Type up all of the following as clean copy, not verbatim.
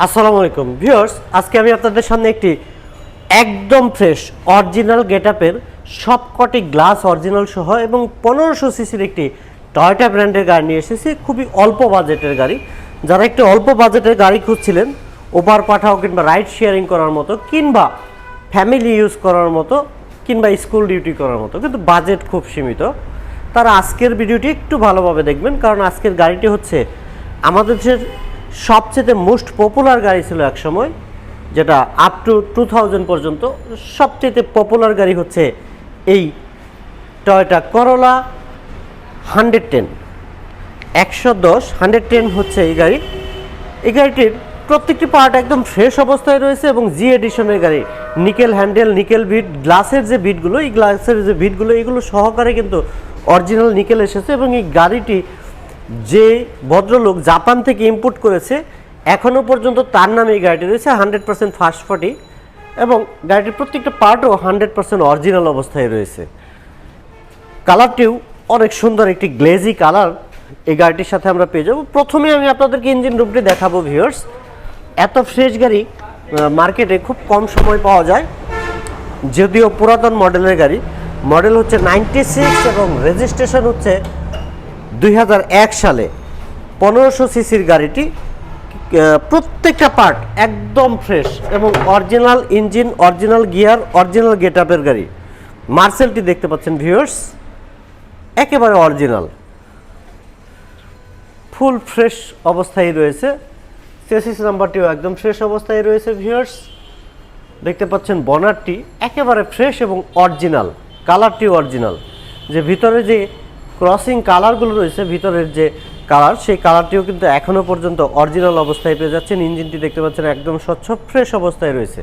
আসসালামু আলাইকুম ভিউয়ার্স, আজকে আমি আপনাদের সামনে একটি একদম ফ্রেশ অরিজিনাল গেটআপের সবকটি গ্লাস অরিজিনাল সহ এবং 1500 সিসির একটি টয়োটা ব্র্যান্ডের গাড়ি নিয়ে এসেছি। খুবই অল্প বাজেটের গাড়ি। যারা একটু অল্প বাজেটের গাড়ি খুঁজছিলেন, ওভার পাঠাও কিংবা রাইড শেয়ারিং করার মতো কিংবা ফ্যামিলি ইউজ করার মতো কিংবা স্কুল ডিউটি করার মতো, কিন্তু বাজেট খুব সীমিত, তারা আজকের ভিডিওটি একটু ভালোভাবে দেখবেন। কারণ আজকের গাড়িটি হচ্ছে আমাদের সবচেয়ে মোস্ট পপুলার গাড়ি ছিল এক সময়, যেটা আপ টু 2000 পর্যন্ত সবচেয়ে পপুলার গাড়ি হচ্ছে এই টয়োটা করোলা 110 110 হচ্ছে এই গাড়ি। এই গাড়িটির প্রত্যেকটি পার্ট একদম ফ্রেশ অবস্থায় রয়েছে এবং জি এডিশনের গাড়ি। নিকেল হ্যান্ডেল, নিকেল বিট, গ্লাসের যে বিটগুলো, এই গ্লাসের যে বিটগুলো এগুলো সহকারে কিন্তু অরিজিনাল নিকেল এসেছে। এবং এই গাড়িটি যে ভদ্রলোক জাপান থেকে ইম্পোর্ট করেছে, এখনও পর্যন্ত তার নামে এই গাড়িটি রয়েছে 100% ফার্স্ট পার্টি এবং গাড়িটির প্রত্যেকটা পার্টও 100% অরিজিনাল অবস্থায় রয়েছে। কালারটিও অনেক সুন্দর, একটি গ্লেজি কালার এই গাড়িটির সাথে আমরা পেয়ে যাবো। প্রথমে আমি আপনাদেরকে ইঞ্জিন রুমটি দেখাবো ভিউয়ার্স। এত ফ্রেশ গাড়ি মার্কেটে খুব কম সময় পাওয়া যায়, যদিও পুরাতন মডেলের গাড়ি। মডেল হচ্ছে 96 এবং রেজিস্ট্রেশন হচ্ছে 2001 সালে। 1500 সিসির গাড়িটি, প্রত্যেকটা পার্ট একদম ফ্রেশ এবং original engine, original gear, original গেটআপের গাড়ি। মার্সেলটি দেখতে পাচ্ছেন ভিউয়ার্স, একেবারে অরিজিনাল, ফুল ফ্রেশ অবস্থায় রয়েছে। চেসিস নাম্বারটিও একদম ফ্রেশ অবস্থায় রয়েছে ভিউয়ার্স। দেখতে পাচ্ছেন বনারটি একেবারে ফ্রেশ এবং অরিজিনাল, কালারটিও অরিজিনাল। যে ভিতরে যে ক্রসিং কালারগুলো রয়েছে, ভিতরের যে কালার, সেই কালারটিও কিন্তু এখনও পর্যন্ত অরিজিনাল অবস্থায় পেয়ে যাচ্ছেন। ইঞ্জিনটি দেখতে পাচ্ছেন একদম স্বচ্ছ ফ্রেশ অবস্থায় রয়েছে।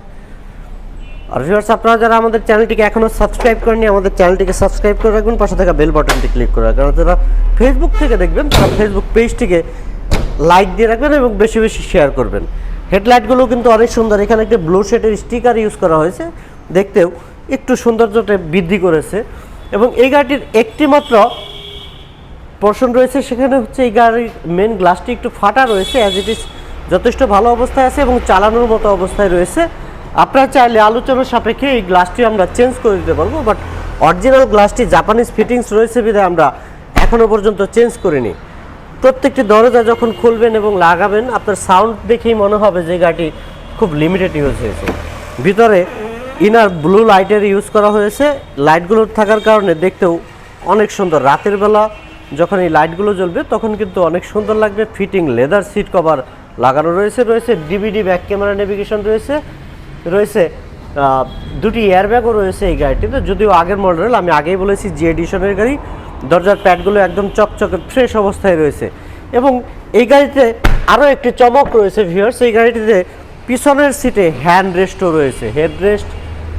আর ভিউয়ার্স, আপনারা যারা আমাদের চ্যানেলটিকে এখনও সাবস্ক্রাইব করেননি, আমাদের চ্যানেলটিকে সাবস্ক্রাইব করে রাখবেন, পাশে থাকা বেল বাটনটি ক্লিক করে রাখবেন। যারা ফেসবুক থেকে দেখবেন তারা ফেসবুক পেজটিকে লাইক দিয়ে রাখবেন এবং বেশি বেশি শেয়ার করবেন। হেডলাইটগুলো কিন্তু অনেক সুন্দর। এখানে একটি ব্লু শেডের স্টিকার ইউজ করা হয়েছে, দেখতেও একটু সৌন্দর্যটা বৃদ্ধি করেছে। এবং এই গাড়িটির একটি মাত্র পোর্শন রয়েছে, সেখানে হচ্ছে এই গাড়ির মেন গ্লাসটি একটু ফাটা রয়েছে। অ্যাজ ইট ইজ যথেষ্ট ভালো অবস্থায় আছে এবং চালানোর মতো অবস্থায় রয়েছে। আপনারা চাইলে আলোচনার সাপেক্ষে এই গ্লাসটি আমরা চেঞ্জ করে দিতে পারবো, বাট অরিজিনাল গ্লাসটি জাপানিজ ফিটিংস রয়েছে বিধায় আমরা এখনও পর্যন্ত চেঞ্জ করিনি। প্রত্যেকটি দরজা যখন খুলবেন এবং লাগাবেন, আপনার সাউন্ড দেখেই মনে হবে যে গাড়িটি খুব লিমিটেড ইউজ হয়েছে। ভিতরে ইনার ব্লু লাইটের ইউজ করা হয়েছে। লাইটগুলো থাকার কারণে দেখতেও অনেক সুন্দর। রাতের বেলা যখন এই লাইটগুলো জ্বলবে তখন কিন্তু অনেক সুন্দর লাগবে। ফিটিং লেদার সিট কভার লাগানো রয়েছে। রয়েছে ডিভিডি ব্যাক ক্যামেরা নেভিগেশন রয়েছে। রয়েছে দুটি এয়ারব্যাগও রয়েছে এই গাড়িটিতে, যদিও আগের মডেল, আমি আগেই বলেছি জি এডিশনের গাড়ি। দরজার প্যাডগুলো একদম চকচকে ফ্রেশ অবস্থায় রয়েছে। এবং এই গাড়িতে আরও একটি চমক রয়েছে ভিউয়ার্স, এই গাড়িটিতে পিছনের সিটে হ্যান্ড রেস্টও রয়েছে। হেডরেস্ট,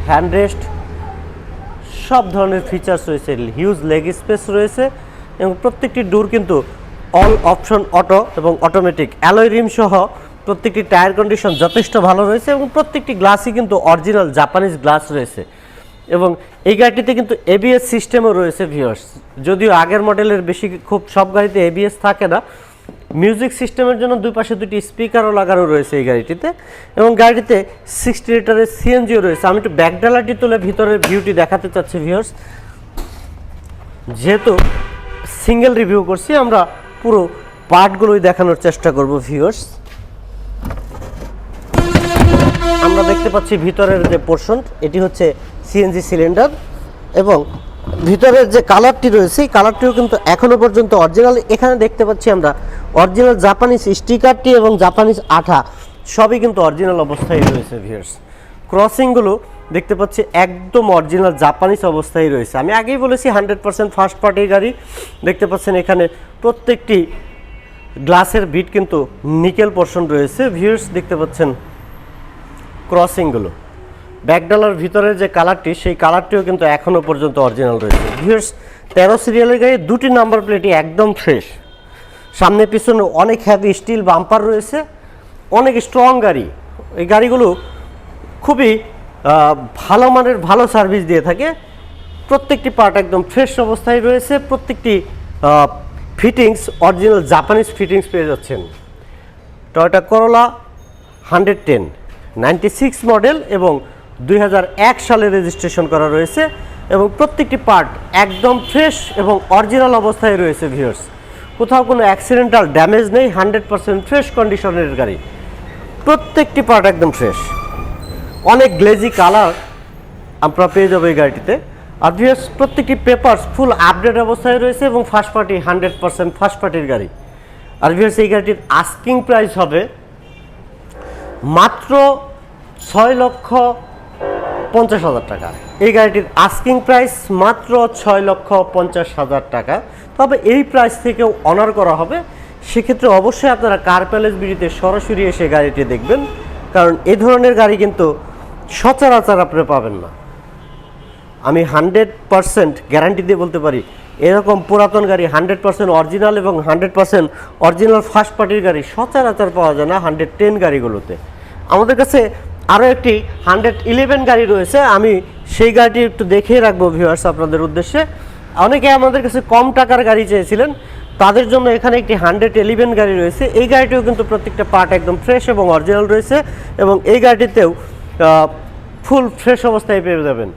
হ্যান্ড রেস্ট, সব ধরনের ফিচার্স রয়েছে। হিউজ লেগ স্পেস রয়েছে এবং প্রত্যেকটি ডোর কিন্তু অল অপশন অটো এবং অটোমেটিক। অ্যালয় রিম সহ প্রত্যেকটি টায়ার কন্ডিশন যথেষ্ট ভালো রয়েছে এবং প্রত্যেকটি গ্লাসই কিন্তু অরিজিনাল জাপানিজ গ্লাস রয়েছে। এবং এই গাড়িটিতে কিন্তু এবিএস সিস্টেমও রয়েছে ভিউয়ার্স, যদিও আগের মডেলের বেশি খুব সব গাড়িতে এবিএস থাকে না। মিউজিক সিস্টেমের জন্য দুই পাশে দুটি স্পিকারও লাগানো রয়েছে এই গাড়িটিতে। এবং গাড়িটিতে 60 লিটারের সিএনজিও রয়েছে। আমি একটু ব্যাকডালাটি তুলে ভিতরের ভিউটি দেখাতে চাচ্ছি ভিউয়ার্স। যেহেতু সিঙ্গেল রিভিউ করছি, আমরা পুরো পার্টগুলোই দেখানোর চেষ্টা করব ভিউয়ার্স। আমরা দেখতে পাচ্ছি ভিতরের যে পোর্শন, এটি হচ্ছে সিএনজি সিলিন্ডার এবং ভিতরের যে কালারটি রয়েছে এই কালারটিও কিন্তু এখনও পর্যন্ত অরিজিনাল। এখানে দেখতে পাচ্ছি আমরা অরিজিনাল জাপানিজ স্টিকারটি এবং জাপানিজ আঠা সবই কিন্তু অরিজিনাল অবস্থায় রয়েছে ভিউয়ার্স। ক্রসিংগুলো দেখতে পাচ্ছি একদম অরিজিনাল জাপানিজ অবস্থায় রয়েছে। আমি আগেই বলেছি 100% ফার্স্ট পার্টির গাড়ি। দেখতে পাচ্ছেন এখানে প্রত্যেকটি গ্লাসের বিট কিন্তু নিকেল পোর্শন রয়েছে ভিউয়ার্স। দেখতে পাচ্ছেন ক্রসিংগুলো। ব্যাকডালার ভিতরের যে কালারটি, সেই কালারটিও কিন্তু এখনও পর্যন্ত অরিজিনাল রয়েছে ভিউয়ার্স। 13 সিরিয়ালের গাড়ি, দুটি নাম্বার প্লেটই একদম ফ্রেশ। সামনে পিছনে অনেক হ্যাভি স্টিল বাম্পার রয়েছে, অনেক স্ট্রং গাড়ি। এই গাড়িগুলো খুবই ভালো মানের ভালো সার্ভিস দিয়ে থাকে। প্রত্যেকটি পার্ট একদম ফ্রেশ অবস্থায় রয়েছে। প্রত্যেকটি ফিটিংস অরিজিনাল জাপানিজ ফিটিংস পেয়ে যাচ্ছেন। টয়োটা করোলা 110 96 মডেল এবং 2001 সালে রেজিস্ট্রেশন করা রয়েছে এবং প্রত্যেকটি পার্ট একদম ফ্রেশ এবং অরিজিনাল অবস্থায় রয়েছে ভিউয়ার্স। কোথাও কোনো অ্যাক্সিডেন্টাল ড্যামেজ নেই, 100% ফ্রেশ কন্ডিশনের গাড়ি, প্রত্যেকটি পার্ট একদম ফ্রেশ। অনেক গ্লেজি কালার আপনারা পেয়ে যাবে এই গাড়িটিতে। আর ভিউয়ার্স প্রত্যেকটি পেপারস ফুল আপডেট অবস্থায় রয়েছে এবং ফার্স্ট পার্টি 100% ফার্স্ট পার্টির গাড়ি। আর ভিউয়ার্স এই গাড়িটির আস্কিং প্রাইস হবে মাত্র 6,50,000 টাকা। এই গাড়িটির আস্কিং প্রাইস মাত্র 6,50,000 টাকা। তবে এই প্রাইস থেকেও অনার করা হবে, সেক্ষেত্রে অবশ্যই আপনারা কার প্যালেস বিডিতে সরাসরি এসে গাড়িটি দেখবেন, কারণ এই ধরনের গাড়ি কিন্তু সচরাচর আপনি পাবেন না। আমি 100% গ্যারান্টি দিয়ে বলতে পারি, এরকম পুরাতন গাড়ি 100% অরিজিনাল এবং 100% অরিজিনাল ফার্স্ট পার্টির গাড়ি সচরাচর পাওয়া যায় না 110 গাড়িগুলোতে। আমাদের কাছে আরও একটি 111 গাড়ি রয়েছে, আমি সেই গাড়িটি একটু দেখিয়ে রাখবো ভিউয়ার্স আপনাদের উদ্দেশ্যে। অনেকে আমাদের কাছে কম টাকার গাড়ি চেয়েছিলেন, তাদের জন্য এখানে একটি 111 গাড়ি রয়েছে। এই গাড়িটিও কিন্তু প্রত্যেকটা পার্ট একদম ফ্রেশ এবং অরিজিনাল রয়েছে এবং এই গাড়িটিতেও ফুল ফ্রেশ অবস্থায় পেয়ে যাবেন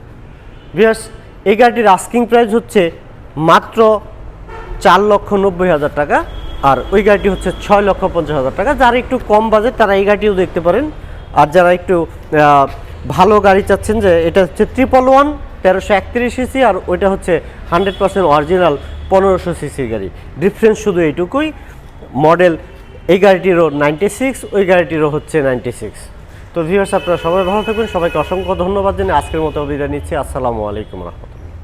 ভিউয়ার্স। এই গাড়িটির আস্কিং প্রাইস হচ্ছে মাত্র 4,90,000 টাকা, আর ওই গাড়িটি হচ্ছে 6,50,000 টাকা। যারা একটু কম বাজেট তারা এই গাড়িটিও দেখতে পারেন। আর যারা একটু ভালো গাড়ি চাচ্ছেন, যে এটা হচ্ছে 111 1331 সিসি আর ওইটা হচ্ছে 100% অরিজিনাল 1500 সিসির গাড়ি, ডিফারেন্স শুধু এইটুকুই। মডেল এই গাড়িটিরও 96, ওই গাড়িটিরও হচ্ছে 96। তো ভিউয়ার্স আপনারা সবাই ভালো থাকবেন, সবাইকে অসংখ্য ধন্যবাদ জানিয়ে আজকের মতো বিদায় নিচ্ছি। আসসালামু আলাইকুম রহমতুল্লাহ।